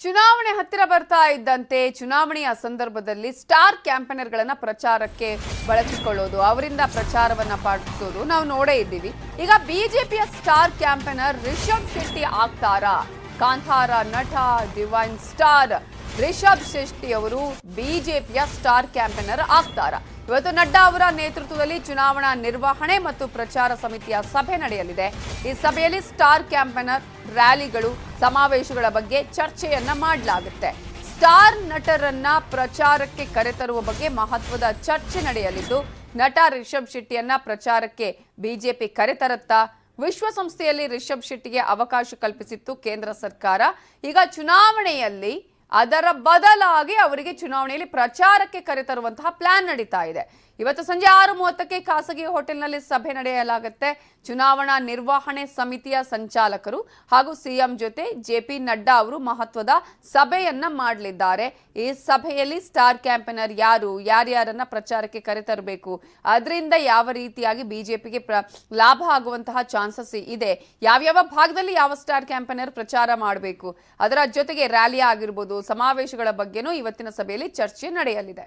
ಚುನಾವಣೆ ಹತ್ತಿರ ಬರ್ತಾ ಇದ್ದಂತೆ ಚುನಾವಣೆಯ ಸಂದರ್ಭದಲ್ಲಿ ಸ್ಟಾರ್ ಕ್ಯಾಂಪೇನರ್ಗಳನ್ನ ಪ್ರಚಾರಕ್ಕೆ ಬಳಸಿಕೊಳ್ಳೋದು, ಅವರಿಂದ ಪ್ರಚಾರವನ್ನ ಪಡಿಸೋದು ನಾವು ನೋಡೇ ಇದ್ದೀವಿ. ಈಗ ಬಿಜೆಪಿಯ ಸ್ಟಾರ್ ಕ್ಯಾಂಪೇನರ್ ರಿಷಬ್ ಶೆಟ್ಟಿ ಆಗ್ತಾರಾ? ಕಾಂತಾರ ನಟ ಡಿವೈನ್ ಸ್ಟಾರ್ ರಿಷಬ್ ಶೆಟ್ಟಿ ಅವರು ಬಿಜೆಪಿಯ ಸ್ಟಾರ್ ಕ್ಯಾಂಪೇನರ್ ಆಗ್ತಾರಾ? ಇವತ್ತು ನಡ್ಡಾ ಅವರ ನೇತೃತ್ವದಲ್ಲಿ ಚುನಾವಣಾ ನಿರ್ವಹಣೆ ಮತ್ತು ಪ್ರಚಾರ ಸಮಿತಿಯ ಸಭೆ ನಡೆಯಲಿದೆ. ಈ ಸಭೆಯಲ್ಲಿ ಸ್ಟಾರ್ ಕ್ಯಾಂಪೇನರ್, ರ್ಯಾಲಿಗಳು, ಸಮಾವೇಶಗಳ ಬಗ್ಗೆ ಚರ್ಚೆಯನ್ನ ಮಾಡಲಾಗುತ್ತೆ. ಸ್ಟಾರ್ ನಟರನ್ನ ಪ್ರಚಾರಕ್ಕೆ ಕರೆತರುವ ಬಗ್ಗೆ ಮಹತ್ವದ ಚರ್ಚೆ ನಡೆಯಲಿದ್ದು, ನಟ ರಿಷಬ್ ಶೆಟ್ಟಿಯನ್ನ ಪ್ರಚಾರಕ್ಕೆ ಬಿಜೆಪಿ ಕರೆತರುತ್ತಾ? ವಿಶ್ವಸಂಸ್ಥೆಯಲ್ಲಿ ರಿಷಬ್ ಶೆಟ್ಟಿಗೆ ಅವಕಾಶ ಕಲ್ಪಿಸಿತ್ತು ಕೇಂದ್ರ ಸರ್ಕಾರ. ಈಗ ಚುನಾವಣೆಯಲ್ಲಿ ಅದರ ಬದಲಾಗಿ ಅವರಿಗೆ ಚುನಾವಣೆಯಲ್ಲಿ ಪ್ರಚಾರಕ್ಕೆ ಕರೆತರುವಂತಹ ಪ್ಲಾನ್ ನಡೀತಾ ಇದೆ. ಇವತ್ತು ಸಂಜೆ 6:30ಕ್ಕೆ ಖಾಸಗಿ ಹೋಟೆಲ್ನಲ್ಲಿ ಸಭೆ ನಡೆಯಲಾಗುತ್ತೆ. ಚುನಾವಣಾ ನಿರ್ವಹಣೆ ಸಮಿತಿಯ ಸಂಚಾಲಕರು ಹಾಗೂ ಸಿಎಂ ಜೊತೆ ಜೆಪಿ ನಡ್ಡಾ ಅವರು ಮಹತ್ವದ ಸಭೆಯನ್ನ ಮಾಡಲಿದ್ದಾರೆ. ಈ ಸಭೆಯಲ್ಲಿ ಸ್ಟಾರ್ ಕ್ಯಾಂಪೇನರ್ ಯಾರ್ಯಾರನ್ನ ಪ್ರಚಾರಕ್ಕೆ ಕರೆತರಬೇಕು, ಅದರಿಂದ ಯಾವ ರೀತಿಯಾಗಿ ಬಿಜೆಪಿಗೆ ಲಾಭ ಆಗುವಂತಹ ಚಾನ್ಸಸ್ ಇದೆ, ಯಾವ್ಯಾವ ಭಾಗದಲ್ಲಿ ಯಾವ ಸ್ಟಾರ್ ಕ್ಯಾಂಪೇನರ್ ಪ್ರಚಾರ ಮಾಡಬೇಕು, ಅದರ ಜೊತೆಗೆ ರ್ಯಾಲಿ ಆಗಿರ್ಬೋದು, ಸಮಾವೇಶಗಳ ಬಗ್ಗೆನೂ ಇವತ್ತಿನ ಸಭೆಯಲ್ಲಿ ಚರ್ಚೆ ನಡೆಯಲಿದೆ.